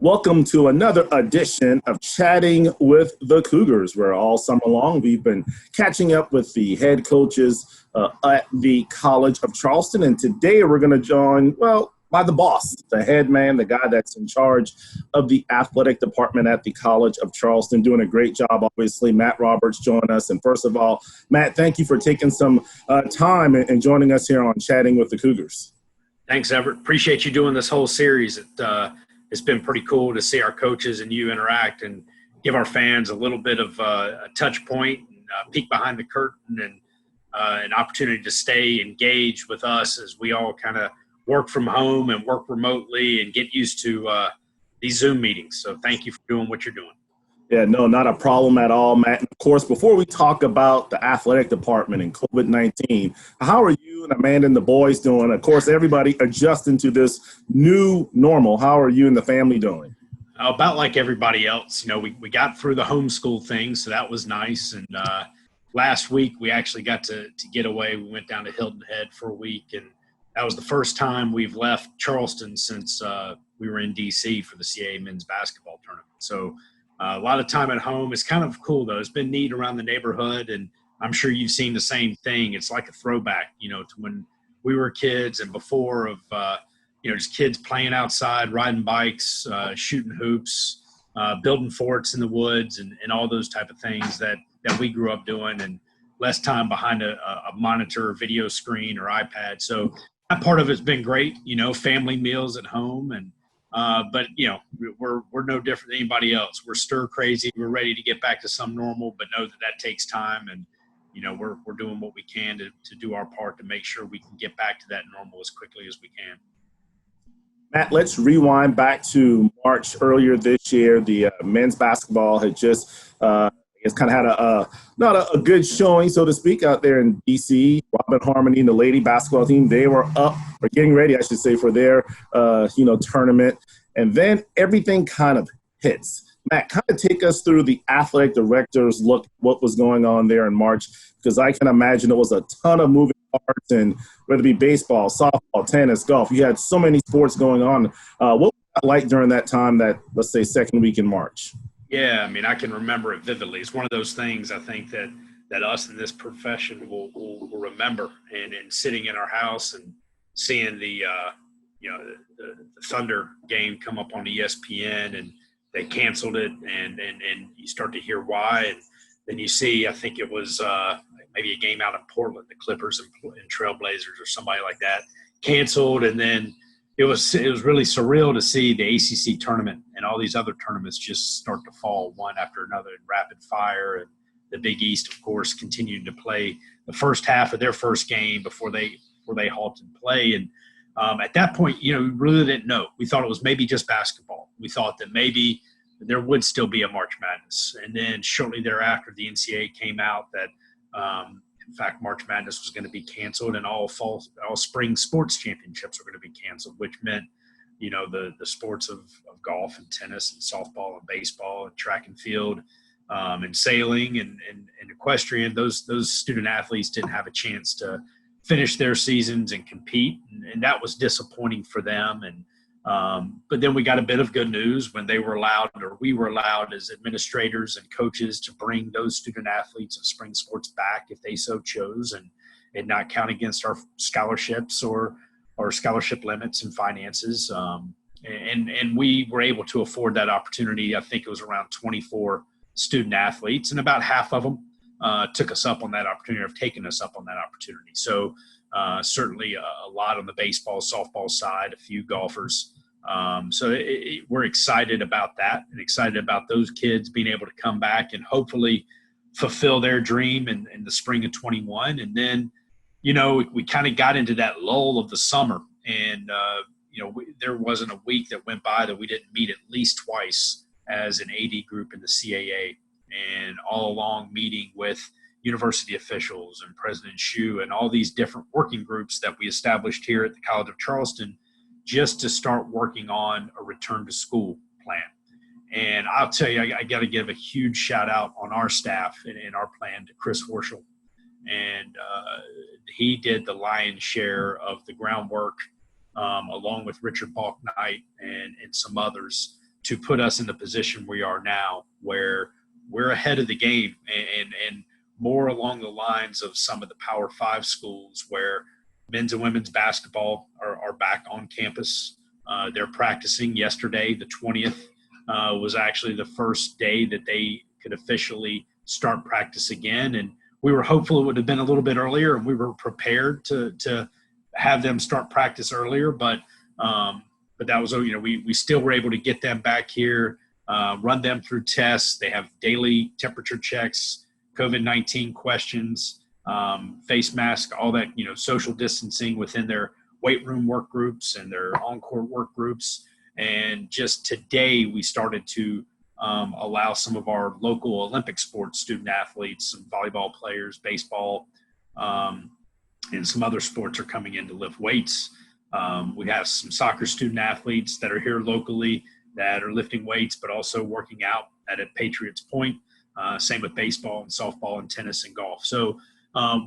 Welcome to another edition of Chatting with the Cougars, where all summer long we've been catching up with the head coaches at the College of Charleston. And today we're going to join, by the boss, the head man, the guy that's in charge of the athletic department at the College of Charleston, doing a great job, obviously. Matt Roberts joined us. And first of all, Matt, thank you for taking some time and joining us here on Chatting with the Cougars. Thanks, Everett. Appreciate you doing this whole series. It's been pretty cool to see our coaches and you interact and give our fans a little bit of a touch point, and peek behind the curtain, and an opportunity to stay engaged with us as we all kind of work from home and work remotely and get used to these Zoom meetings. So thank you for doing what you're doing. Yeah, no, not a problem at all, Matt. And of course, before we talk about the athletic department and COVID-19, how are you and Amanda and the boys doing? Of course, everybody adjusting to this new normal. How are you and the family doing? About like everybody else. You know, we got through the homeschool thing, so that was nice. And last week we actually got to get away. We went down to Hilton Head for a week, and that was the first time we've left Charleston since we were in D.C. for the CAA men's basketball tournament. So a lot of time at home. It's kind of cool, though. It's been neat around the neighborhood, and I'm sure you've seen the same thing. It's like a throwback, you know, to when we were kids and before of, just kids playing outside, riding bikes, shooting hoops, building forts in the woods, and all those type of things that we grew up doing, and less time behind a monitor, video screen, or iPad. So that part of it's been great, you know, family meals at home. And but, you know, we're no different than anybody else. We're stir crazy. We're ready to get back to some normal, but know that takes time. And, you know, we're doing what we can to do our part to make sure we can get back to that normal as quickly as we can. Matt, let's rewind back to March earlier this year. The men's basketball had just it's kind of had not a good showing, so to speak, out there in D.C. Robin Harmony and the lady basketball team, they were up or getting ready, I should say, for their tournament, and then everything kind of hits. Matt, kind of take us through the athletic director's look, what was going on there in March, because I can imagine it was a ton of moving parts, and whether it be baseball, softball, tennis, golf, you had so many sports going on. What was that like during that time, that, let's say, second week in March? Yeah, I mean, I can remember it vividly. It's one of those things I think that us in this profession will remember. And sitting in our house and seeing the Thunder game come up on ESPN, and they canceled it, and you start to hear why. And then you see, I think it was maybe a game out in Portland, the Clippers and Trailblazers or somebody like that, canceled. And then it was really surreal to see the ACC tournament and all these other tournaments just start to fall one after another in rapid fire. And the Big East, of course, continued to play the first half of their first game before they halted play. And at that point, you know, we really didn't know. We thought it was maybe just basketball. We thought that maybe there would still be a March Madness. And then shortly thereafter, the NCAA came out that in fact, March Madness was going to be canceled, and all spring sports championships were going to be canceled, which meant, you know, the sports of golf and tennis and softball and baseball and track and field and sailing and equestrian, those student athletes didn't have a chance to finish their seasons and compete, and that was disappointing for them. And but then we got a bit of good news when we were allowed as administrators and coaches to bring those student athletes of spring sports back if they so chose, and not count against our scholarships or scholarship limits and finances. And we were able to afford that opportunity. I think it was around 24 student athletes, and about half of them took us up on that opportunity, or have taken us up on that opportunity. So certainly a lot on the baseball, softball side, a few golfers. So we're excited about that, and excited about those kids being able to come back and hopefully fulfill their dream in the spring of 21. And then, you know, we kind of got into that lull of the summer, and, there wasn't a week that went by that we didn't meet at least twice as an AD group in the CAA, and all along meeting with university officials and President Shu and all these different working groups that we established here at the College of Charleston, just to start working on a return to school plan. And I'll tell you, I got to give a huge shout out on our staff and our plan to Chris Horschel. And he did the lion's share of the groundwork, along with Richard Balknight and some others, to put us in the position we are now, where we're ahead of the game and more along the lines of some of the Power Five schools where men's and women's basketball are back on campus. They're practicing. Yesterday, the 20th, was actually the first day that they could officially start practice again. And we were hopeful it would have been a little bit earlier, and we were prepared to have them start practice earlier. But that was, we still were able to get them back here, run them through tests. They have daily temperature checks, COVID-19 questions, face mask, all that, social distancing within their weight room work groups and their on-court work groups. And just today we started to allow some of our local Olympic sports student athletes, some volleyball players, baseball, and some other sports are coming in to lift weights. We have some soccer student athletes that are here locally that are lifting weights, but also working out at Patriots Point. Same with baseball and softball and tennis and golf. So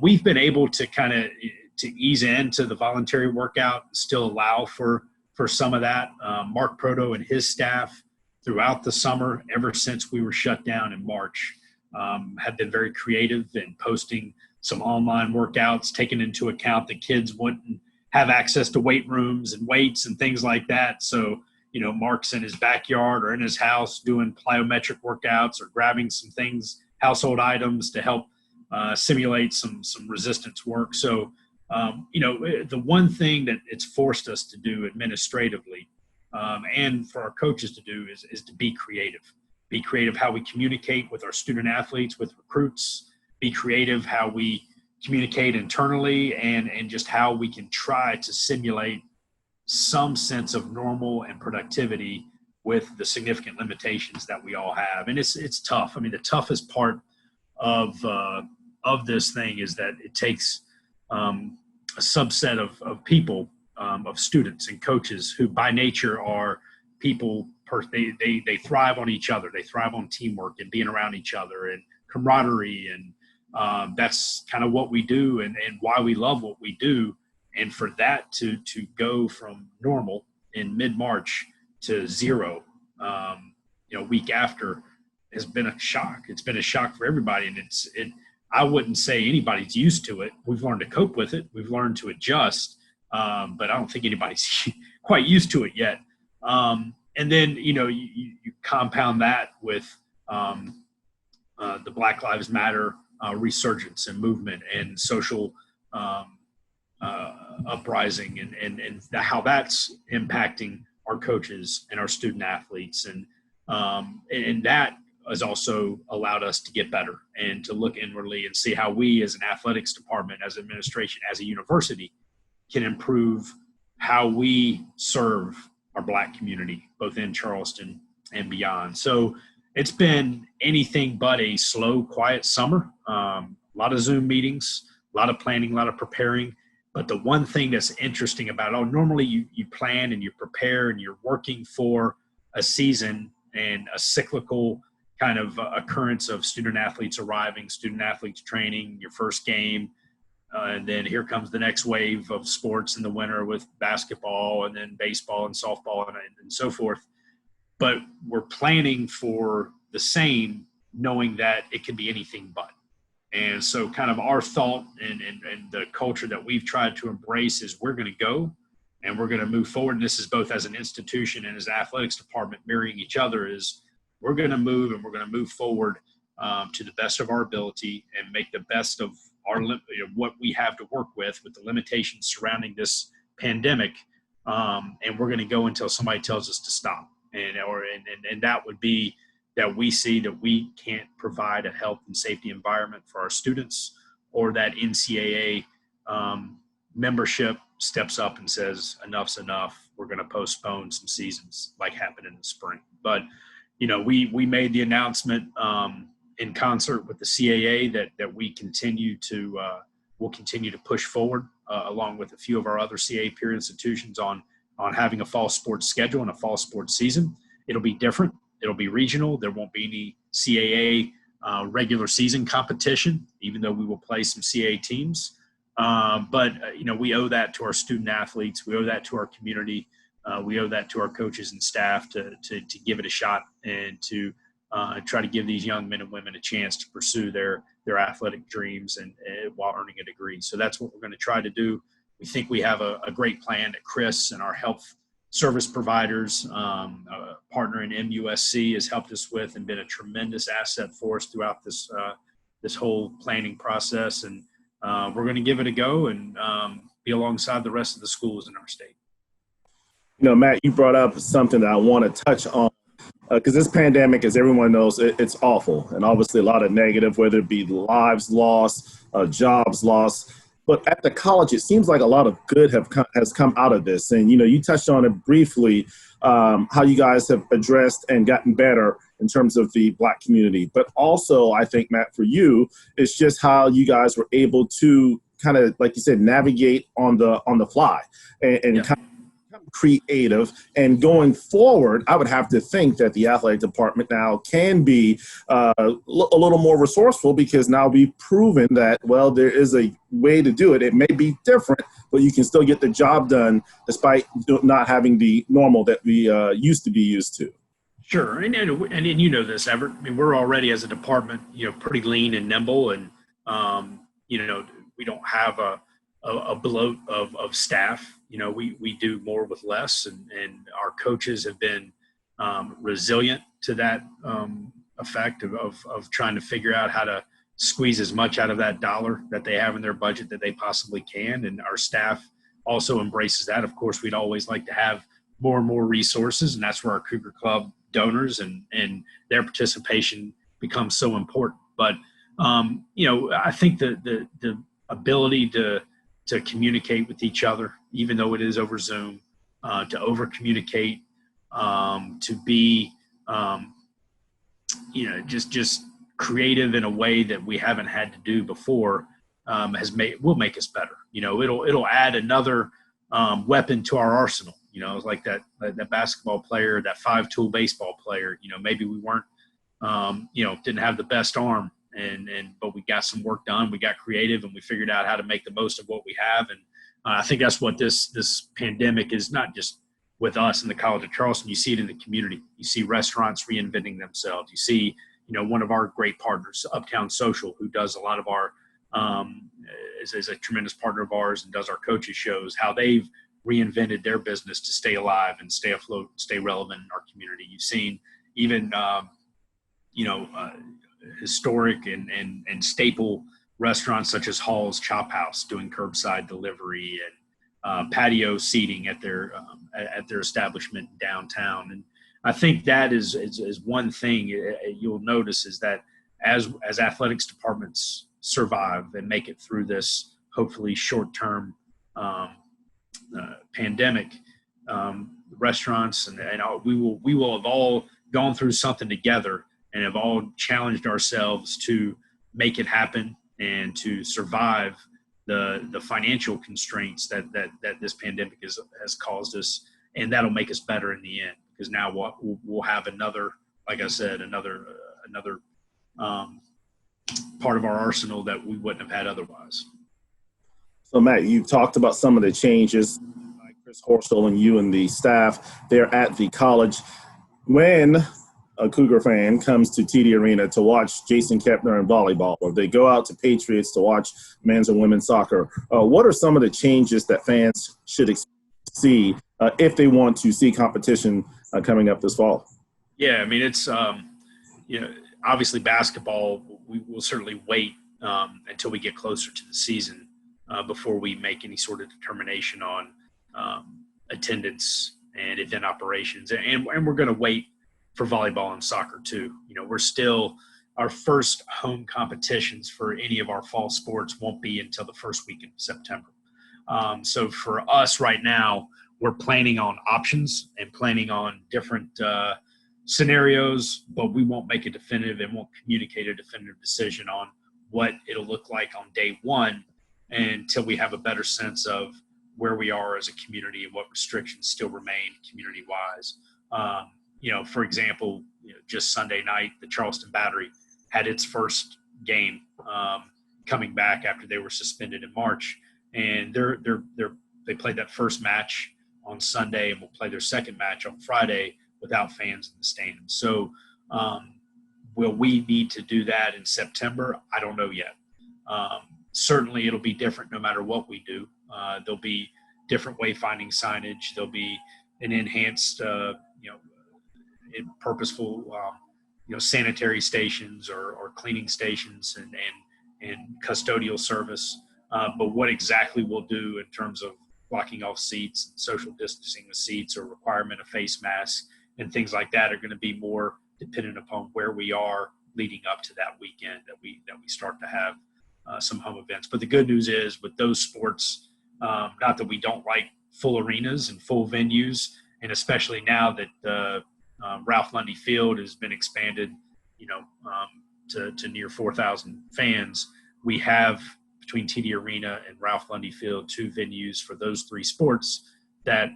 we've been able to kind of to ease into the voluntary workout, still allow for some of that. Mark Proto and his staff throughout the summer, ever since we were shut down in March, have been very creative in posting some online workouts, taking into account that kids wouldn't have access to weight rooms and weights and things like that. So, Mark's in his backyard or in his house doing plyometric workouts or grabbing some things, household items to help simulate some resistance work. So, the one thing that it's forced us to do administratively and for our coaches to do is to be creative. Be creative how we communicate with our student athletes, with recruits. Be creative how we communicate internally and just how we can try to simulate some sense of normal and productivity with the significant limitations that we all have. And it's tough. I mean, the toughest part of this thing is that it takes a subset of people, of students and coaches who by nature are people, they thrive on each other. They thrive on teamwork and being around each other and camaraderie. And that's kind of what we do and why we love what we do. And for that to go from normal in mid-March to zero, week after has been a shock. It's been a shock for everybody. And I wouldn't say anybody's used to it. We've learned to cope with it. We've learned to adjust. But I don't think anybody's quite used to it yet. And then, you compound that with the Black Lives Matter resurgence and movement and social uprising and how that's impacting our coaches and our student athletes. And that has also allowed us to get better and to look inwardly and see how we as an athletics department, as administration, as a university can improve how we serve our Black community, both in Charleston and beyond. So it's been anything but a slow, quiet summer. A lot of Zoom meetings, a lot of planning, a lot of preparing. But the one thing that's interesting about it, normally you plan and you prepare and you're working for a season and a cyclical kind of occurrence of student athletes arriving, student athletes training, your first game. And then here comes the next wave of sports in the winter with basketball and then baseball and softball and so forth. But we're planning for the same, knowing that it can be anything but. And so kind of our thought and the culture that we've tried to embrace is we're going to go and we're going to move forward. And this is both as an institution and as an athletics department mirroring each other is we're going to move and we're going to move forward to the best of our ability and make the best of what we have to work with the limitations surrounding this pandemic. And we're going to go until somebody tells us to stop. And that would be that we see that we can't provide a health and safety environment for our students, or that NCAA membership steps up and says, enough's enough. We're going to postpone some seasons like happened in the spring. But, we made the announcement in concert with the CAA that we continue to will continue to push forward along with a few of our other CAA peer institutions on having a fall sports schedule and a fall sports season. It'll be different. It'll be regional. There won't be any CAA regular season competition, even though we will play some CAA teams. But we owe that to our student athletes. We owe that to our community. we owe that to our coaches and staff to give it a shot and to try to give these young men and women a chance to pursue their athletic dreams and while earning a degree. So that's what we're going to try to do. We think we have a great plan that Chris and our health service providers, a partner in MUSC, has helped us with and been a tremendous asset for us throughout this whole planning process. And we're going to give it a go and be alongside the rest of the schools in our state. Matt, you brought up something that I want to touch on because this pandemic, as everyone knows, it's awful, and obviously a lot of negative, whether it be lives lost, jobs lost. But at the college, it seems like a lot of good has come out of this. And, you touched on it briefly, how you guys have addressed and gotten better in terms of the Black community. But also, I think, Matt, for you, it's just how you guys were able to kind of, like you said, navigate on the fly and Yeah. kind of creative. And going forward, I would have to think that the athletic department now can be a little more resourceful, because now we've proven that, well, there is a way to do it. It may be different, but you can still get the job done despite not having the normal that we used to be used to. Sure, and you know this, Everett. I mean, we're already as a department, pretty lean and nimble, and we don't have a bloat of staff. We do more with less, and our coaches have been resilient to that effect of trying to figure out how to squeeze as much out of that dollar that they have in their budget that they possibly can. And our staff also embraces that. Of course, we'd always like to have more and more resources, and that's where our Cougar Club donors and their participation becomes so important. But I think the ability to communicate with each other, even though it is over Zoom, to over communicate, to be just creative in a way that we haven't had to do before, will make us better. It'll add another weapon to our arsenal. It's like that basketball player, that 5-tool baseball player. Maybe we weren't, didn't have the best arm, but we got some work done. We got creative, and we figured out how to make the most of what we have. And I think that's what this pandemic is, not just with us in the College of Charleston. You see it in the community. You see restaurants reinventing themselves. You see, one of our great partners, Uptown Social, who does a lot of our, is a tremendous partner of ours and does our coaches shows, how they've reinvented their business to stay alive and stay afloat, stay relevant in our community. You've seen even, historic and staple restaurants such as Hall's Chop House doing curbside delivery and patio seating at their establishment downtown. And I think that is one thing you'll notice, is that as athletics departments survive and make it through this hopefully short-term pandemic, restaurants and we will have all gone through something together and have all challenged ourselves to make it happen and to survive the financial constraints that this pandemic has caused us. And that'll make us better in the end, because now we'll have another, like I said, another part of our arsenal that we wouldn't have had otherwise. So, Matt, you talked about some of the changes by Chris Horsell and you and the staff there at the college. When a Cougar fan comes to TD Arena to watch Jason Kepner in volleyball, or they go out to Patriots to watch men's and women's soccer, what are some of the changes that fans should see if they want to see competition coming up this fall? Yeah, I mean, it's obviously basketball. We will certainly wait until we get closer to the season before we make any sort of determination on attendance and event operations. And we're going to wait for volleyball and soccer too. We're still, our first home competitions for any of our fall sports won't be until the first week in September. So for us right now, we're planning on options and planning on different scenarios, but we won't make a definitive and won't communicate a definitive decision on what it'll look like on day one until we have a better sense of where we are as a community and what restrictions still remain community-wise. For example, just Sunday night, the Charleston Battery had its first game coming back after they were suspended in March, and they played that first match on Sunday and will play their second match on Friday without fans in the stands. So will we need to do that in September? I don't know yet. Certainly it'll be different no matter what we do. There'll be different wayfinding signage. There'll be an enhanced, purposeful, sanitary stations or cleaning stations and custodial service. But what exactly we'll do in terms of blocking off seats, social distancing the seats, or requirement of face masks and things like that are going to be more dependent upon where we are leading up to that weekend that we start to have some home events. But the good news is with those sports, not that we don't like full arenas and full venues, and especially now that Ralph Lundy Field has been expanded, to near 4,000 fans. We have between TD Arena and Ralph Lundy Field 2 venues for those 3 sports that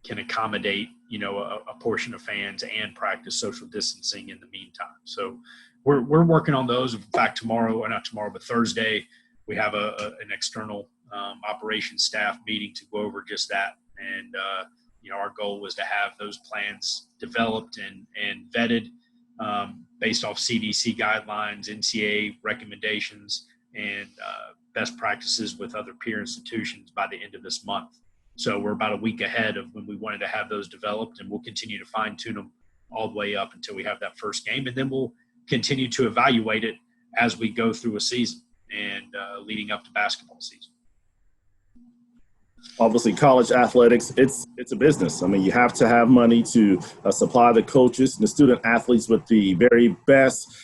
can accommodate, a portion of fans and practice social distancing in the meantime. So we're working on those. In fact, Thursday, we have an external operations staff meeting to go over just that. And, our goal was to have those plans developed and vetted based off CDC guidelines, NCAA recommendations, and best practices with other peer institutions by the end of this month. So we're about a week ahead of when we wanted to have those developed, and we'll continue to fine tune them all the way up until we have that first game. And then we'll continue to evaluate it as we go through a season and leading up to basketball season. Obviously, college athletics, it's a business. I mean, you have to have money to supply the coaches and the student athletes with the very best,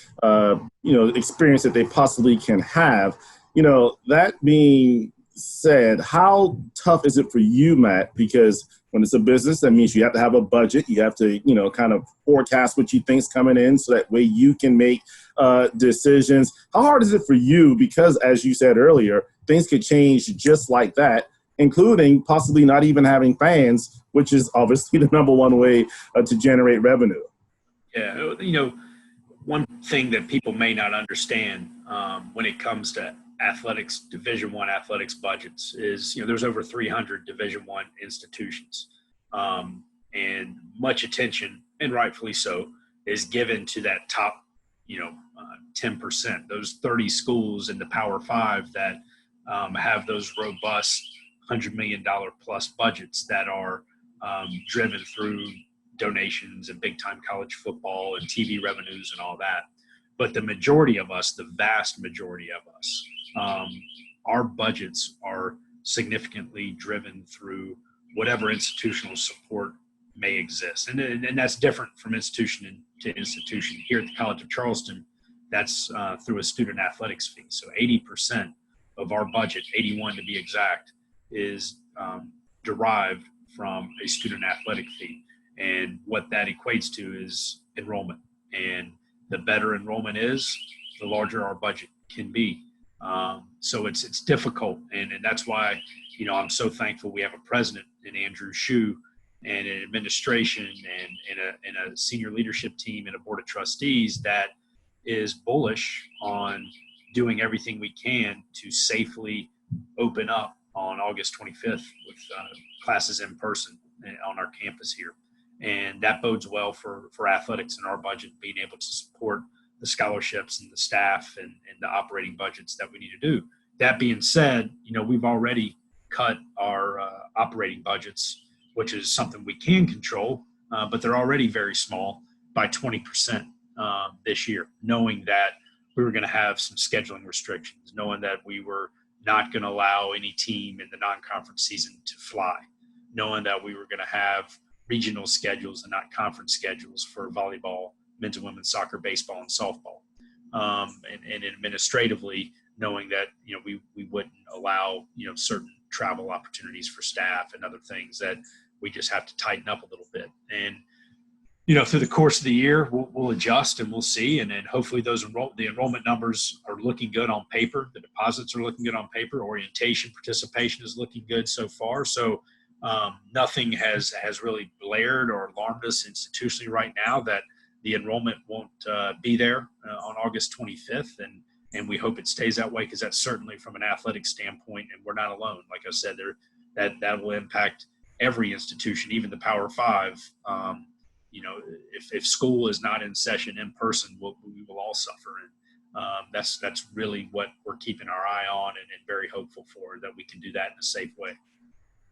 experience that they possibly can have. That being said, how tough is it for you, Matt? Because when it's a business, that means you have to have a budget. You have to, kind of forecast what you think's coming in so that way you can make decisions. How hard is it for you? Because as you said earlier, things could change just like that, including possibly not even having fans, which is obviously the number one way to generate revenue. Yeah, one thing that people may not understand when it comes to athletics, Division I athletics budgets is, there's over 300 Division I institutions, and much attention, and rightfully so, is given to that top, 10%, those 30 schools in the Power Five that have those robust $100 million plus budgets that are driven through donations and big time college football and TV revenues and all that. But the majority of us, the vast majority of us, our budgets are significantly driven through whatever institutional support may exist. And that's different from institution to institution. Here at the College of Charleston, that's through a student athletics fee. So 80% of our budget, 81 to be exact, is derived from a student athletic fee. And what that equates to is enrollment. And the better enrollment is, the larger our budget can be. So it's difficult. And that's why, I'm so thankful we have a president in Andrew Shue and an administration and a senior leadership team and a board of trustees that is bullish on doing everything we can to safely open up on August 25th with classes in person on our campus here. And that bodes well for athletics and our budget, being able to support the scholarships and the staff and the operating budgets that we need to do. That being said, we've already cut our operating budgets, which is something we can control, but they're already very small, by 20% this year, knowing that we were going to have some scheduling restrictions, knowing that we were not going to allow any team in the non-conference season to fly, knowing that we were going to have regional schedules and not conference schedules for volleyball, men's and women's soccer, baseball, and softball. And administratively, knowing that, we wouldn't allow, certain travel opportunities for staff and other things that we just have to tighten up a little bit. And, through the course of the year, we'll adjust and we'll see. And then hopefully the enrollment numbers are looking good on paper. The deposits are looking good on paper. Orientation participation is looking good so far. So nothing has really blared or alarmed us institutionally right now that the enrollment won't be there on August 25th. And we hope it stays that way, because that's certainly from an athletic standpoint, and we're not alone. Like I said, that will impact every institution, even the Power Five. If school is not in session in person, we will all suffer. And that's really what we're keeping our eye on and very hopeful for, that we can do that in a safe way.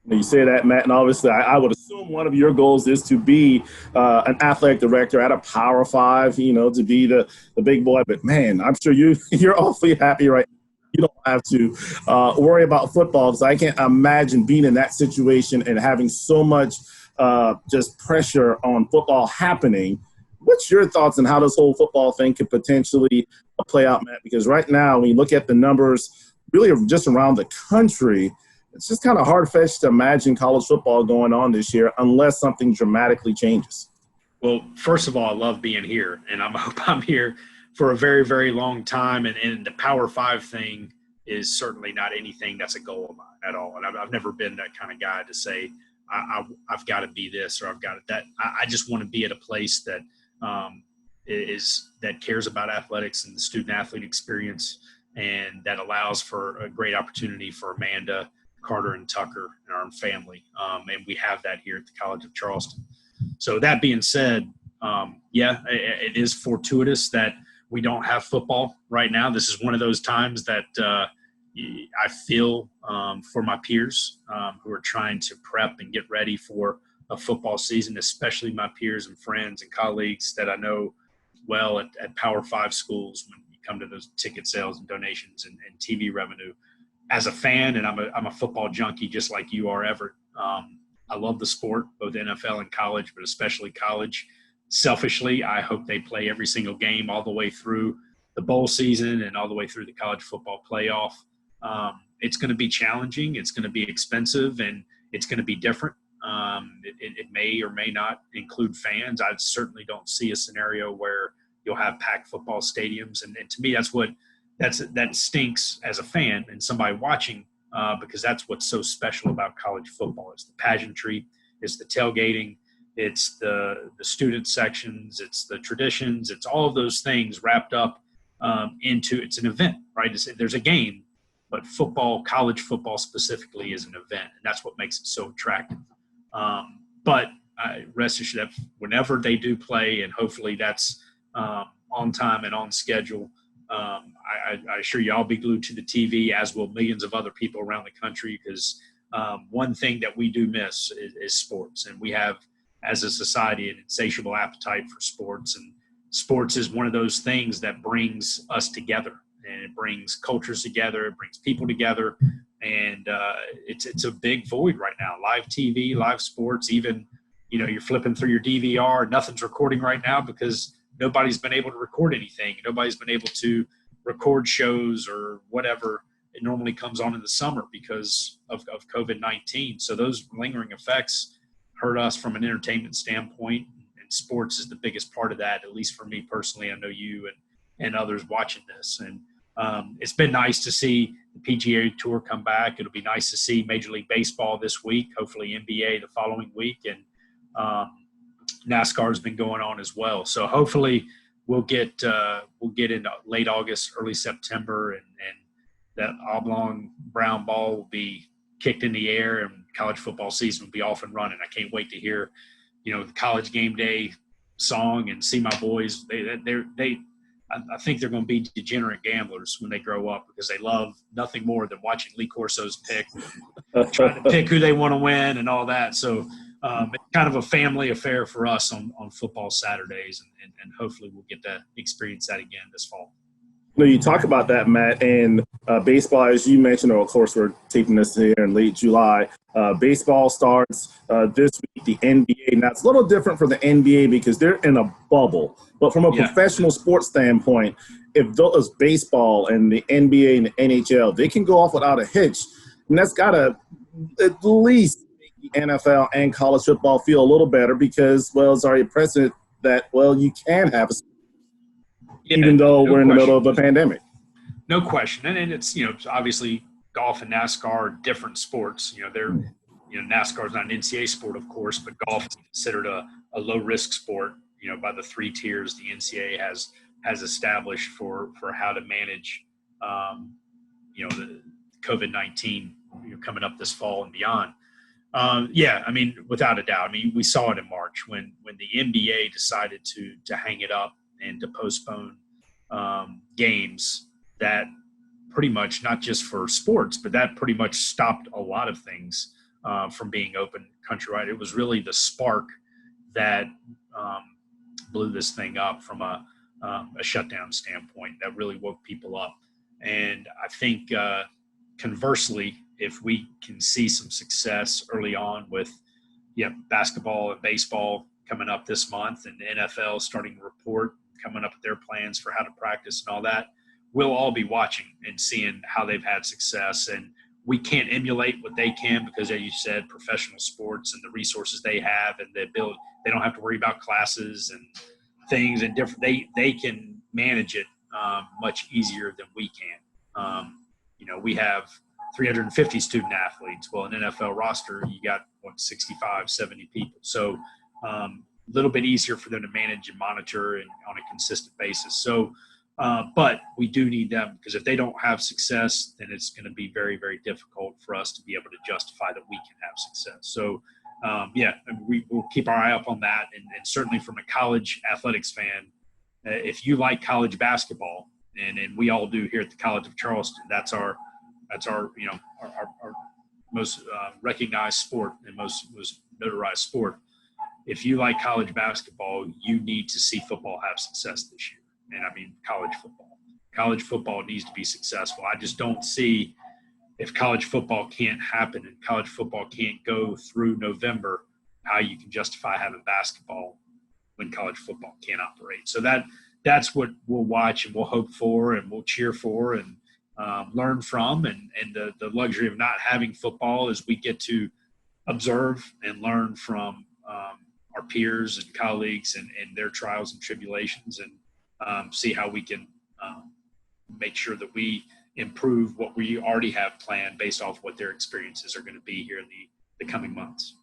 You say that, Matt, and obviously I would assume one of your goals is to be an athletic director at a Power Five, to be the big boy. But, man, I'm sure you're awfully happy right now. You don't have to worry about football, because I can't imagine being in that situation and having so much just pressure on football happening. What's your thoughts on how this whole football thing could potentially play out, Matt? Because right now, when you look at the numbers really just around the country, it's just kind of hard-fetched to imagine college football going on this year unless something dramatically changes. Well, first of all, I love being here, and I hope I'm here for a very, very long time. And the Power Five thing is certainly not anything that's a goal of mine at all. And I've never been that kind of guy to say, I've got to be this or I've got that. I just want to be at a place that that cares about athletics and the student-athlete experience, and that allows for a great opportunity for Amanda, Carter, and Tucker and our own family. And we have that here at the College of Charleston. So that being said, it is fortuitous that we don't have football right now. This is one of those times that I feel for my peers who are trying to prep and get ready for a football season, especially my peers and friends and colleagues that I know well at Power Five schools when you come to those ticket sales and donations and TV revenue. As a fan, and I'm a football junkie just like you are, Everett. I love the sport, both NFL and college, but especially college. Selfishly, I hope they play every single game all the way through the bowl season and all the way through the college football playoff. It's going to be challenging. It's going to be expensive, and it's going to be different. It may or may not include fans. I certainly don't see a scenario where you'll have packed football stadiums. And to me, that stinks as a fan and somebody watching, because that's what's so special about college football. It's the pageantry, it's the tailgating, it's the student sections, it's the traditions, it's all of those things wrapped up it's an event, right? There's a game, but football, college football specifically, is an event, and that's what makes it so attractive. But rest assured that whenever they do play, and hopefully that's on time and on schedule, I assure you I'll be glued to the TV, as will millions of other people around the country, because one thing that we do miss is sports. And we have, as a society, an insatiable appetite for sports. And sports is one of those things that brings us together, and it brings cultures together, it brings people together. And it's a big void right now. Live TV, live sports, even, you're flipping through your DVR, nothing's recording right now because nobody's been able to record anything. Nobody's been able to record shows or whatever. It normally comes on in the summer because of COVID-19. So those lingering effects hurt us from an entertainment standpoint, and sports is the biggest part of that, at least for me personally. I know you and others watching this. And it's been nice to see the PGA Tour come back. It'll be nice to see Major League Baseball this week, hopefully NBA the following week, and NASCAR has been going on as well. So hopefully we'll get into late August, early September, and that oblong brown ball will be kicked in the air, and college football season will be off and running. I can't wait to hear, the college game day song and see my boys. I think they're going to be degenerate gamblers when they grow up, because they love nothing more than watching Lee Corso's pick, trying to pick who they want to win and all that. So it's kind of a family affair for us on football Saturdays, and hopefully we'll get to experience that again this fall. You talk about that, Matt, and baseball, as you mentioned, of course, we're taping this here in late July. Baseball starts this week, the NBA. Now, it's a little different for the NBA because they're in a bubble. But from a professional sports standpoint, if those baseball and the NBA and the NHL, they can go off without a hitch, and that's got to at least make the NFL and college football feel a little better, because, it's already precedent that, you can have a even though we're in the middle of a pandemic. No question. And it's, obviously golf and NASCAR are different sports. NASCAR is not an NCAA sport, of course, but golf is considered a low-risk sport, by the three tiers the NCAA has established for how to manage, the COVID-19 coming up this fall and beyond. Yeah, I mean, without a doubt. I mean, we saw it in March when the NBA decided to hang it up and to postpone games. That pretty much, not just for sports, but that pretty much stopped a lot of things from being open countrywide. It was really the spark that blew this thing up from a shutdown standpoint that really woke people up. And I think conversely, if we can see some success early on with basketball and baseball coming up this month and the NFL starting to report, coming up with their plans for how to practice and all that, we'll all be watching and seeing how they've had success. And we can't emulate what they can because, as you said, professional sports and the resources they have and they don't have to worry about classes and things and different. They can manage it much easier than we can. We have 350 student athletes. Well, an NFL roster, you got 65, 70 people. So a little bit easier for them to manage and monitor and on a consistent basis. So, but we do need them because if they don't have success, then it's going to be very, very difficult for us to be able to justify that we can have success. So, we will keep our eye up on that. And certainly from a college athletics fan, if you like college basketball, and we all do here at the College of Charleston, that's our most recognized sport and most notarized sport. If you like college basketball, you need to see football have success this year. And I mean, college football. College football needs to be successful. I just don't see, if college football can't happen and college football can't go through November, how you can justify having basketball when college football can't operate. So that's what we'll watch and we'll hope for and we'll cheer for and learn from. And the luxury of not having football is we get to observe and learn from our peers and colleagues and their trials and tribulations and see how we can make sure that we improve what we already have planned based off what their experiences are going to be here in the coming months.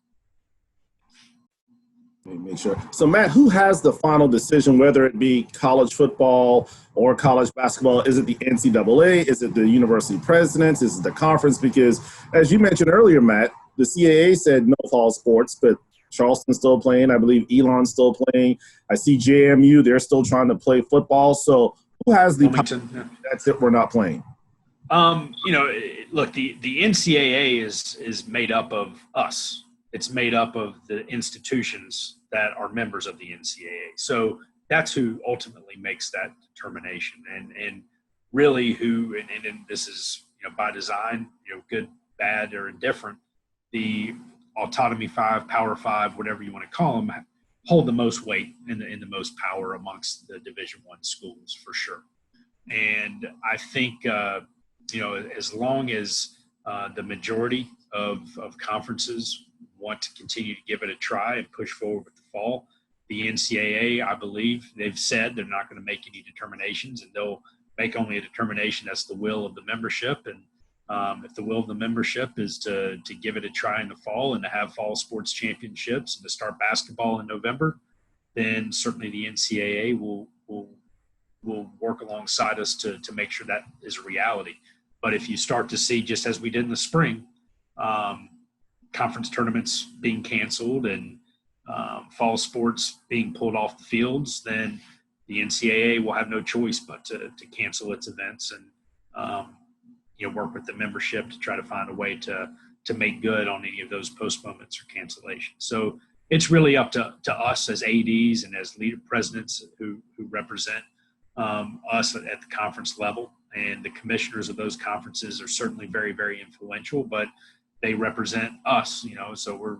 Make sure. So, Matt, who has the final decision, whether it be college football or college basketball? Is it the NCAA? Is it the university presidents? Is it the conference? Because, as you mentioned earlier, Matt, the CAA said no fall sports, but Charleston's still playing. I believe Elon's still playing. I see JMU, they're still trying to play football. So, who has the that's it, we're not playing? Look, the NCAA is made up of us. It's made up of the institutions that are members of the NCAA. So that's who ultimately makes that determination. And really and this is, by design, good, bad, or indifferent, the Autonomy 5, Power 5, whatever you want to call them, hold the most weight and the most power amongst the Division I schools for sure. And I think, as long as the majority of conferences want to continue to give it a try and push forward with the fall, the NCAA, I believe, they've said they're not going to make any determinations, and they'll make only a determination that's the will of the membership. And if the will of the membership is to give it a try in the fall and to have fall sports championships and to start basketball in November, then certainly the NCAA will work alongside us to make sure that is a reality. But if you start to see, just as we did in the spring, conference tournaments being canceled and fall sports being pulled off the fields, then the NCAA will have no choice but to cancel its events and work with the membership to try to find a way to make good on any of those postponements or cancellations. So it's really up to us as ADs and as leader presidents who represent us at the conference level. And the commissioners of those conferences are certainly very, very influential, but they represent us, so we're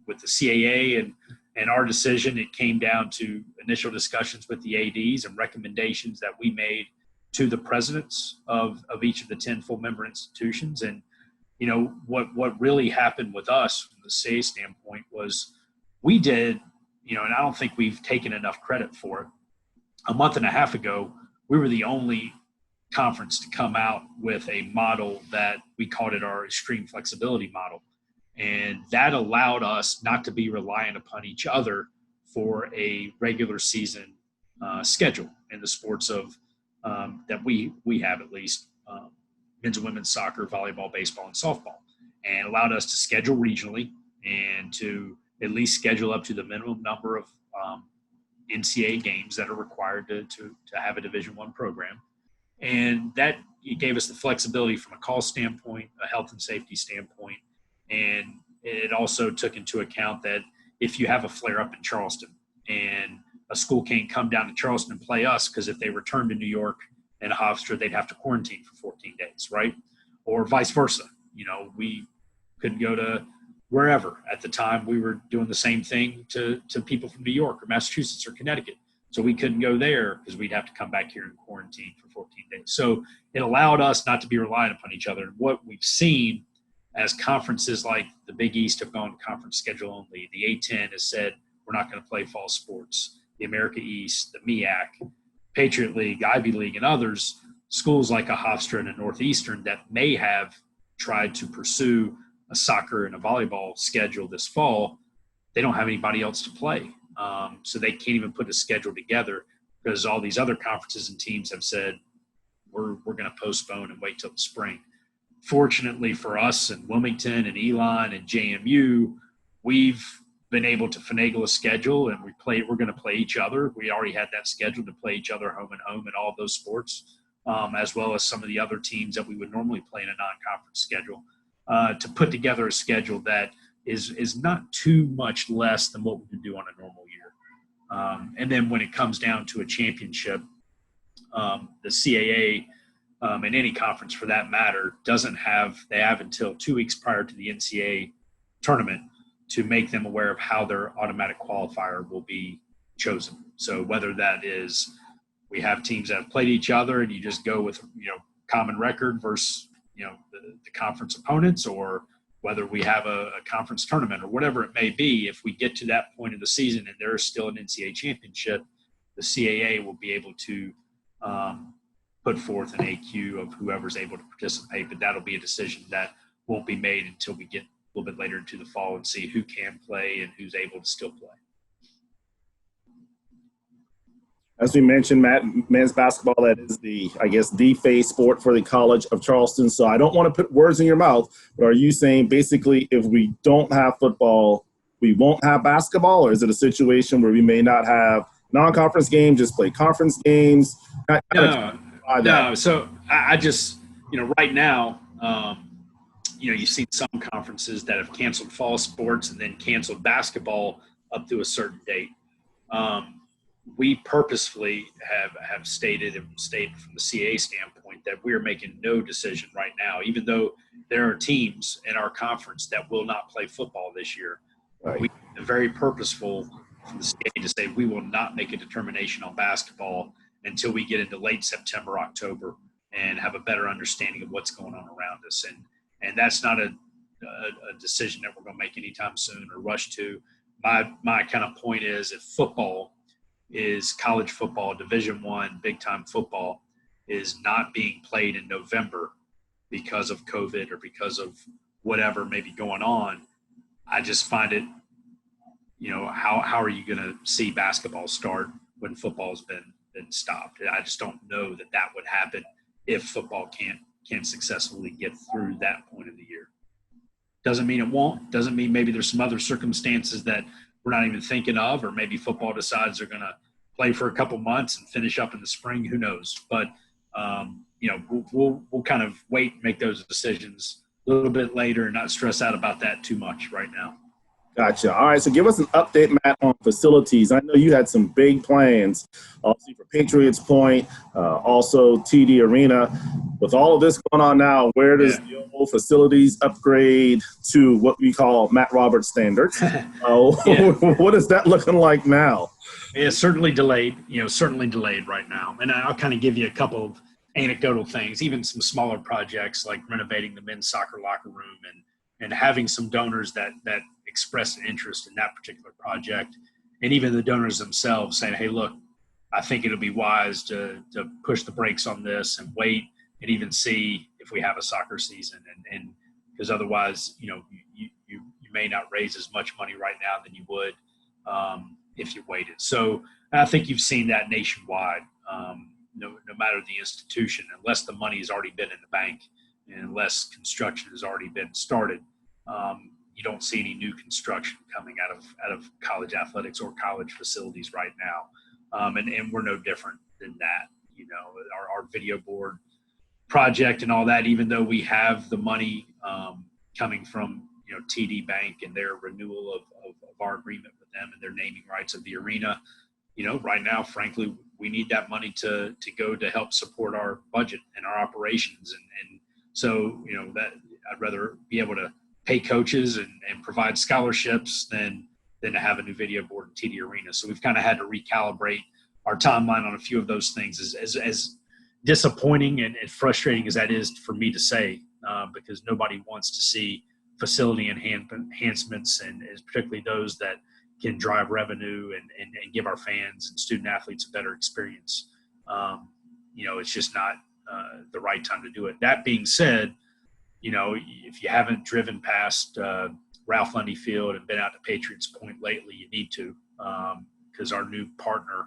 with the CAA and our decision. It came down to initial discussions with the ADs and recommendations that we made to the presidents of each of the 10 full member institutions. And, what really happened with us from the CAA standpoint was we did, and I don't think we've taken enough credit for it. A month and a half ago, we were the only conference to come out with a model that we called it our extreme flexibility model. And that allowed us not to be reliant upon each other for a regular season schedule in the sports of that we have, at least men's and women's soccer, volleyball, baseball, and softball, and allowed us to schedule regionally and to at least schedule up to the minimum number of NCAA games that are required to have a Division I program. And that it gave us the flexibility from a call standpoint, a health and safety standpoint, and it also took into account that if you have a flare-up in Charleston and a school can't come down to Charleston and play us because if they return to New York and Hofstra, they'd have to quarantine for 14 days, right? Or vice versa. We couldn't go to wherever. At the time, we were doing the same thing to people from New York or Massachusetts or Connecticut. So we couldn't go there because we'd have to come back here and quarantine for 14 days. So it allowed us not to be reliant upon each other. And what we've seen as conferences like the Big East have gone to conference schedule only, the A10 has said we're not going to play fall sports, the America East, the MEAC, Patriot League, Ivy League, and others, schools like a Hofstra and a Northeastern that may have tried to pursue a soccer and a volleyball schedule this fall, they don't have anybody else to play. So they can't even put a schedule together because all these other conferences and teams have said, we're going to postpone and wait till the spring. Fortunately for us and Wilmington and Elon and JMU, we've been able to finagle a schedule and we're going to play each other. We already had that scheduled to play each other home and home in all of those sports, as well as some of the other teams that we would normally play in a non-conference schedule, to put together a schedule that is not too much less than what we would do on a normal year. And then when it comes down to a championship, the CAA, and any conference for that matter, they have until 2 weeks prior to the NCAA tournament to make them aware of how their automatic qualifier will be chosen. So whether that is we have teams that have played each other and you just go with, common record versus, the conference opponents, or whether we have a conference tournament or whatever it may be, if we get to that point of the season and there is still an NCAA championship, the CAA will be able to put forth an AQ of whoever's able to participate, but that'll be a decision that won't be made until we get a little bit later into the fall and see who can play and who's able to still play. As we mentioned, Matt, men's basketball, that is the face sport for the College of Charleston. So I don't want to put words in your mouth, but are you saying basically if we don't have football, we won't have basketball? Or is it a situation where we may not have non-conference games, just play conference games? No. So I just, right now, you've seen some conferences that have canceled fall sports and then canceled basketball up to a certain date. We purposefully have stated from the CAA standpoint that we are making no decision right now, even though there are teams in our conference that will not play football this year. Right. We are very purposeful from the CAA to say we will not make a determination on basketball until we get into late September, October, and have a better understanding of what's going on around us. And that's not a decision that we're going to make anytime soon or rush to. My kind of point is if football is college football, Division I, big-time football, is not being played in November because of COVID or because of whatever may be going on, I just find it, how are you going to see basketball start when football's been stopped? I just don't know that would happen if football can't successfully get through that point of the year. Doesn't mean it won't. Doesn't mean maybe there's some other circumstances that we're not even thinking of, or maybe football decides they're going to play for a couple months and finish up in the spring. Who knows? But we'll kind of wait and make those decisions a little bit later and not stress out about that too much right now. Gotcha. All right, so give us an update, Matt, on facilities. I know you had some big plans, obviously for Patriots Point, also TD Arena. With all of this going on now, where does the old facilities upgrade to what we call Matt Roberts standards? What is that looking like now? It's certainly delayed, right now. And I'll kind of give you a couple of anecdotal things, even some smaller projects like renovating the men's soccer locker room and having some donors that expressed an interest in that particular project. And even the donors themselves saying, hey, look, I think it'll be wise to push the brakes on this and wait and even see if we have a soccer season. And because otherwise, you may not raise as much money right now than you would if you waited. So I think you've seen that nationwide, no matter the institution, unless the money has already been in the bank. unless construction has already been started. You don't see any new construction coming out of college athletics or college facilities right now. And we're no different than that. You know, our video board project and all that, even though we have the money coming from, you know, TD Bank and their renewal of our agreement with them and their naming rights of the arena, you know, right now, frankly, we need that money to go to help support our budget and our operations. And so, you know, that I'd rather be able to pay coaches and provide scholarships than to have a new video board in TD Arena. So we've kind of had to recalibrate our timeline on a few of those things, as disappointing and frustrating as that is for me to say, because nobody wants to see facility enhancements, and particularly those that can drive revenue and give our fans and student athletes a better experience. You know, it's just not the right time to do it. That being said, you know, if you haven't driven past Ralph Lundy Field and been out to Patriots Point lately, you need to, because our new partner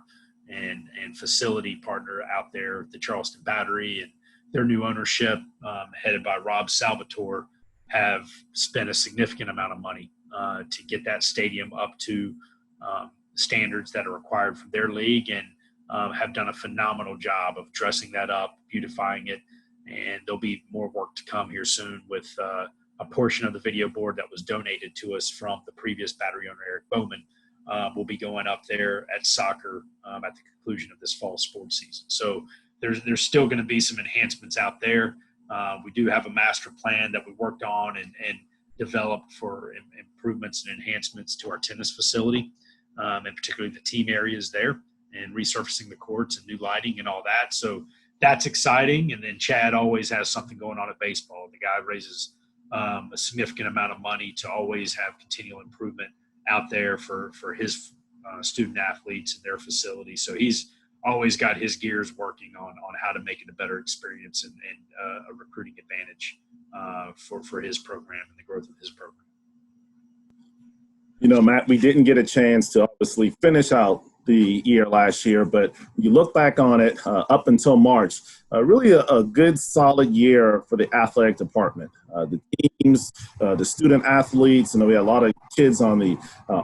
and facility partner out there, the Charleston Battery, and their new ownership, headed by Rob Salvatore, have spent a significant amount of money to get that stadium up to standards that are required for their league, and have done a phenomenal job of dressing that up, beautifying it. And there'll be more work to come here soon with a portion of the video board that was donated to us from the previous Battery owner, Eric Bowman, will be going up there at soccer at the conclusion of this fall sports season. So there's still going to be some enhancements out there. We do have a master plan that we worked on and developed for improvements and enhancements to our tennis facility, and particularly the team areas there, and resurfacing the courts and new lighting and all that. So that's exciting. And then Chad always has something going on at baseball. The guy raises a significant amount of money to always have continual improvement out there for his student athletes and their facilities. So he's always got his gears working on how to make it a better experience and a recruiting advantage for his program and the growth of his program. You know, Matt, we didn't get a chance to obviously finish out the year last year, but when you look back on it up until March, really a good solid year for the athletic department. The teams, the student athletes, you know, we had a lot of kids on the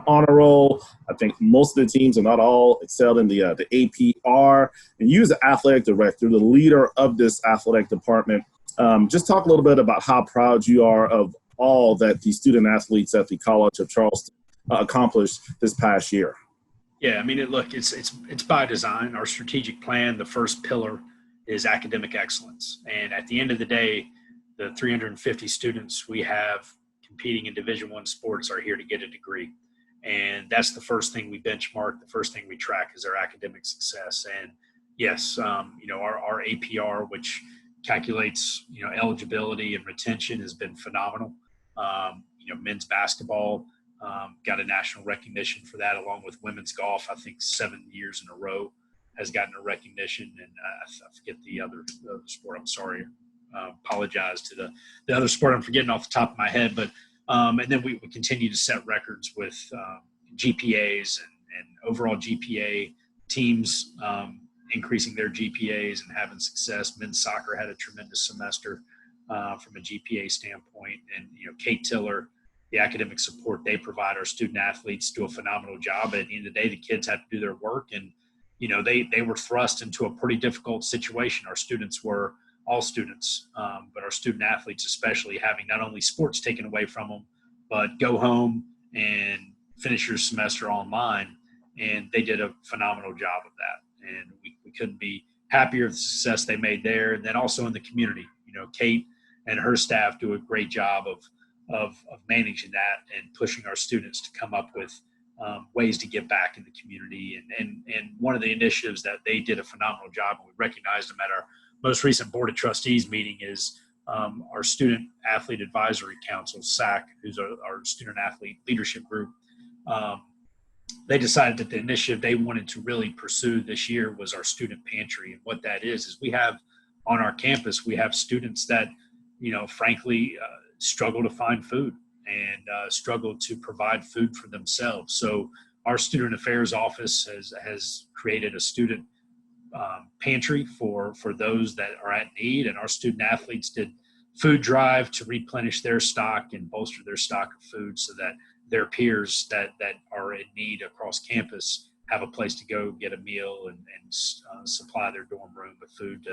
honor roll. I think most of the teams, and not all, excelled in the APR. And you as the athletic director, the leader of this athletic department, just talk a little bit about how proud you are of all that the student athletes at the College of Charleston accomplished this past year. Yeah, I mean, it's by design. Our strategic plan, the first pillar, is academic excellence. And at the end of the day, the 350 students we have competing in Division I sports are here to get a degree. And that's the first thing we benchmark. The first thing we track is their academic success. And yes, you know, our APR, which calculates, you know, eligibility and retention, has been phenomenal. You know, men's basketball got a national recognition for that, along with women's golf. I think 7 years in a row has gotten a recognition, and I forget the other sport. I'm sorry. Apologize to the other sport I'm forgetting off the top of my head. But and then we continue to set records with GPAs and overall GPA, teams increasing their GPAs and having success. Men's soccer had a tremendous semester from a GPA standpoint, and you know, Kate Tiller, the academic support they provide our student athletes, do a phenomenal job. At the end of the day, the kids have to do their work, and you know, they were thrust into a pretty difficult situation. Our students were all students, but our student athletes especially, having not only sports taken away from them, but go home and finish your semester online, and they did a phenomenal job of that. And we couldn't be happier with the success they made there. And then also in the community, you know, Kate and her staff do a great job of managing that and pushing our students to come up with ways to give back in the community. And one of the initiatives that they did a phenomenal job, and we recognized them at our most recent Board of Trustees meeting, is our Student Athlete Advisory Council, SAC, who's our student athlete leadership group. They decided that the initiative they wanted to really pursue this year was our student pantry. And what that is we have on our campus, we have students that, you know, frankly, struggle to find food and struggle to provide food for themselves. So our student affairs office has created a student pantry for those that are at need, and our student athletes did food drive to replenish their stock and bolster their stock of food so that their peers that are in need across campus have a place to go get a meal and supply their dorm room with food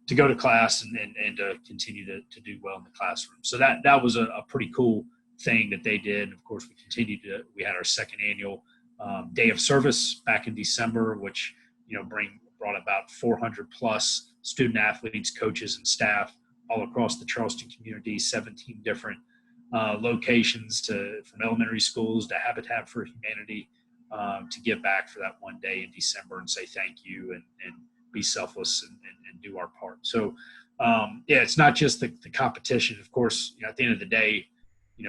to go to class and to continue to do well in the classroom. So that was a pretty cool thing that they did. And of course, we had our second annual day of service back in December, which, brought about 400 plus student athletes, coaches, and staff all across the Charleston community, 17 different locations from elementary schools to Habitat for Humanity to give back for that one day in December and say thank you and be selfless and do our part. So, it's not just the competition. Of course, at the end of the day,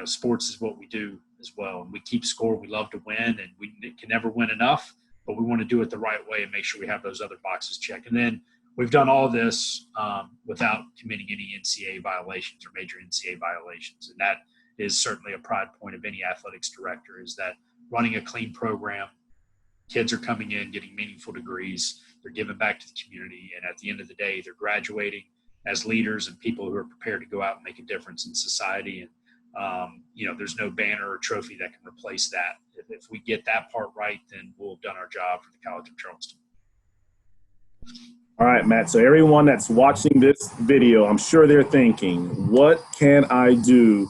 sports is what we do as well. And we keep score. We love to win, and we can never win enough, but we want to do it the right way and make sure we have those other boxes checked. And then we've done all this without committing any NCAA violations or major NCAA violations. And that is certainly a pride point of any athletics director, is that running a clean program, kids are coming in, getting meaningful degrees, they're giving back to the community, and at the end of the day, they're graduating as leaders and people who are prepared to go out and make a difference in society. And there's no banner or trophy that can replace that. If we get that part right, then we'll have done our job for the College of Charleston. All right, Matt. So everyone that's watching this video, I'm sure they're thinking, what can I do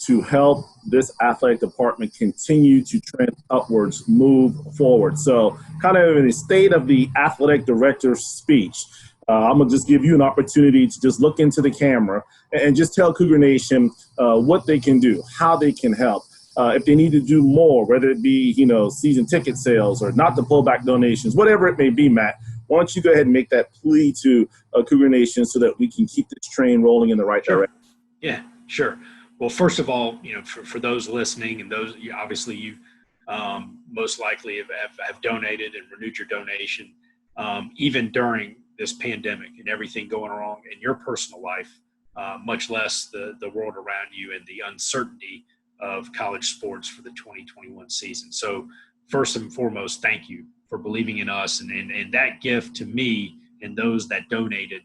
to help this athletic department continue to trend upwards, move forward? So kind of in the state of the athletic director's speech, I'm going to just give you an opportunity to just look into the camera and just tell Cougar Nation what they can do, how they can help. If they need to do more, whether it be, season ticket sales or not to pull back donations, whatever it may be, Matt, why don't you go ahead and make that plea to Cougar Nation so that we can keep this train rolling in the right direction? Yeah, sure. Well, first of all, for those listening and those, obviously you most likely have donated and renewed your donation, even during this pandemic and everything going wrong in your personal life, much less the world around you and the uncertainty of college sports for the 2021 season. So first and foremost, thank you for believing in us. And that gift to me and those that donated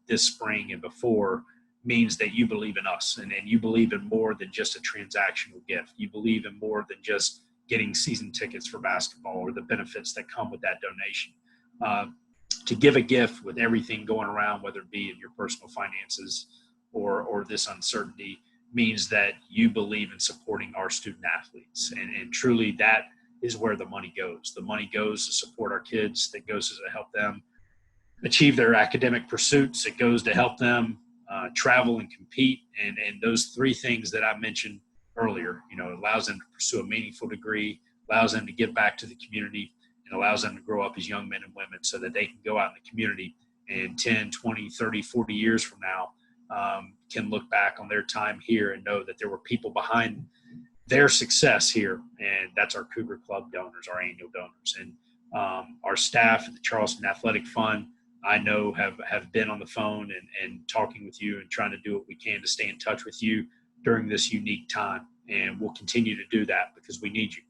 this spring and before means that you believe in us and you believe in more than just a transactional gift. You believe in more than just getting season tickets for basketball or the benefits that come with that donation. To give a gift with everything going around, whether it be in your personal finances or this uncertainty, means that you believe in supporting our student athletes. And truly that is where the money goes. The money goes to support our kids. That goes to help them achieve their academic pursuits. It goes to help them travel and compete. And those three things that I mentioned earlier, it allows them to pursue a meaningful degree, allows them to give back to the community, and allows them to grow up as young men and women so that they can go out in the community and 10, 20, 30, 40 years from now can look back on their time here and know that there were people behind their success here. And that's our Cougar Club donors, our annual donors. And our staff at the Charleston Athletic Fund, I know have been on the phone and talking with you and trying to do what we can to stay in touch with you during this unique time. And we'll continue to do that because we need you.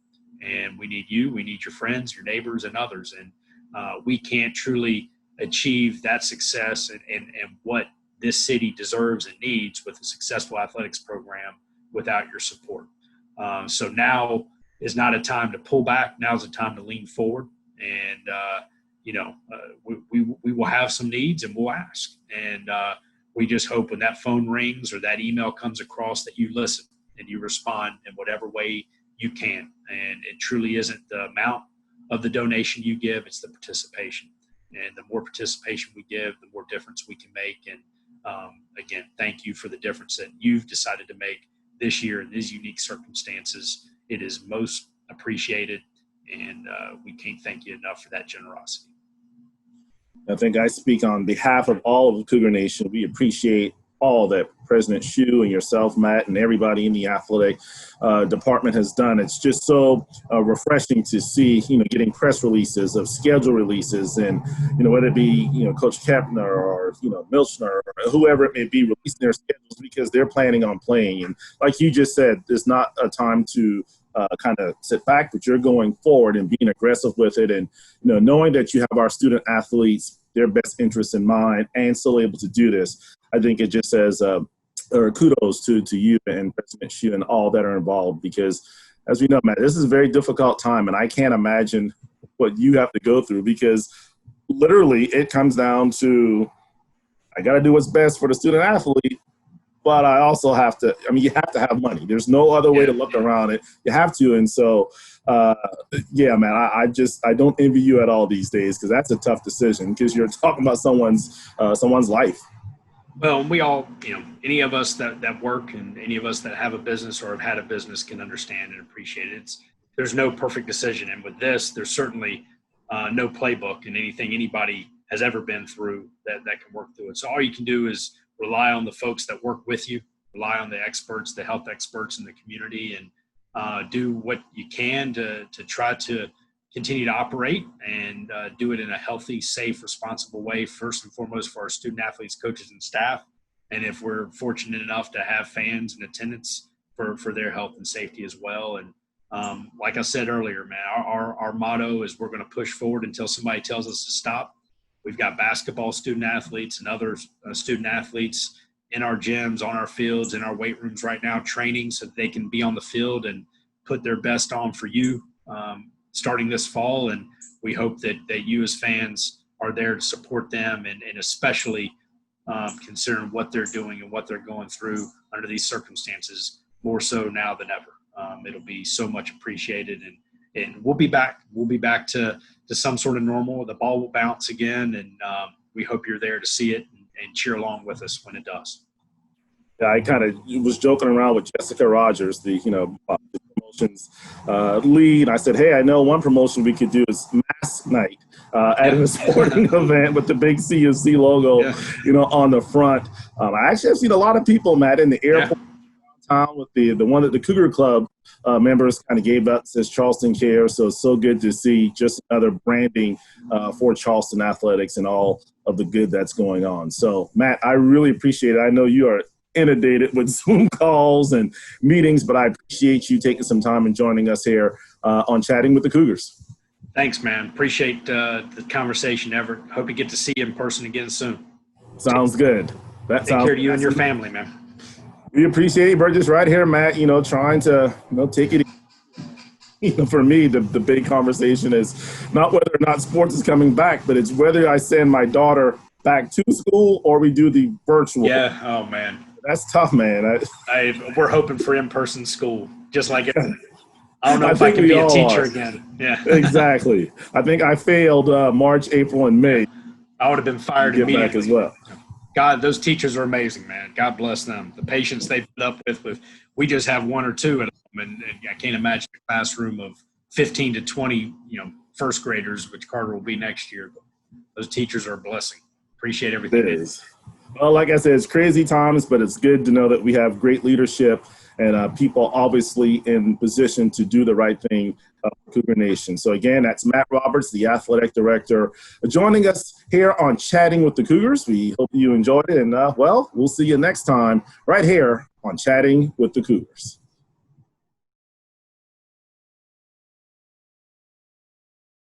And we need you, we need your friends, your neighbors, and others. And we can't truly achieve that success and what this city deserves and needs with a successful athletics program without your support. So now is not a time to pull back. Now is a time to lean forward. And, we will have some needs and we'll ask. And we just hope when that phone rings or that email comes across that you listen and you respond in whatever way you can. And it truly isn't the amount of the donation you give, it's the participation. And the more participation we give, the more difference we can make. And again, thank you for the difference that you've decided to make this year in these unique circumstances. It is most appreciated, and we can't thank you enough for that generosity. I think I speak on behalf of all of Cougar Nation. We appreciate all that President Shue and yourself, Matt, and everybody in the athletic department has done. It's just so refreshing to see, getting press releases of schedule releases and, whether it be, Coach Kepner or, Milchner or whoever it may be releasing their schedules because they're planning on playing. And like you just said, it's not a time to kind of sit back, but you're going forward and being aggressive with it. And, knowing that you have our student athletes, their best interests in mind, and still able to do this, I think it just says or kudos to you and President Xu and all that are involved, because as we know, Matt, this is a very difficult time, and I can't imagine what you have to go through, because literally it comes down to, I got to do what's best for the student athlete, but I also have to, I mean, you have to have money. There's no other way to look around it. You have to. And so, yeah, man, I don't envy you at all these days, because that's a tough decision, because you're talking about someone's life. Well, we all, any of us that work and any of us that have a business or have had a business can understand and appreciate it. There's no perfect decision. And with this, there's certainly no playbook in anything anybody has ever been through that can work through it. So all you can do is rely on the folks that work with you, rely on the experts, the health experts in the community, and do what you can to try to continue to operate and do it in a healthy, safe, responsible way, first and foremost for our student athletes, coaches, and staff. And if we're fortunate enough to have fans in attendance, for their health and safety as well. And like I said earlier, man, our motto is we're going to push forward until somebody tells us to stop. We've got basketball student athletes and other student athletes in our gyms, on our fields, in our weight rooms right now, training so that they can be on the field and put their best on for you starting this fall. And we hope that you as fans are there to support them, and especially considering what they're doing and what they're going through under these circumstances, more so now than ever. It'll be so much appreciated, and we'll be back. We'll be back to some sort of normal. The ball will bounce again, and we hope you're there to see it and cheer along with us when it does. Yeah, I kind of was joking around with Jessica Rogers, the promotions lead. I said, hey, I know one promotion we could do is mask night at a sporting event with the big CUC logo, on the front. I actually have seen a lot of people, Matt, in the airport. Town with the one that the Cougar Club members kind of gave up, says Charleston Cares. So it's so good to see just another branding for Charleston athletics and all of the good that's going on. So Matt, I really appreciate it. I know you are inundated with Zoom calls and meetings, but I appreciate you taking some time and joining us here on Chatting with the Cougars. Thanks, man. Appreciate the conversation, Everett. Hope you get to see you in person again soon. Sounds good. Take care to you and your family, man. We appreciate it. We're just right here, Matt, trying to take it easy. For me, the big conversation is not whether or not sports is coming back, but it's whether I send my daughter back to school or we do the virtual. Yeah. Oh, man. That's tough, man. We're hoping for in-person school, just like it. I don't know if I can be a teacher again. Yeah. Exactly. I think I failed March, April, and May. I would have been fired immediately. Back as well. God, those teachers are amazing, man. God bless them. The patience they put up with. We just have one or two at home, and I can't imagine a classroom of 15 to 20, first graders, which Carter will be next year. But those teachers are a blessing. Appreciate everything. It is. Well, like I said, it's crazy times, but it's good to know that we have great leadership and people obviously in position to do the right thing for Cougar Nation. So again, that's Matt Roberts, the athletic director, joining us here on Chatting with the Cougars. We hope you enjoyed it, and we'll see you next time right here on Chatting with the Cougars.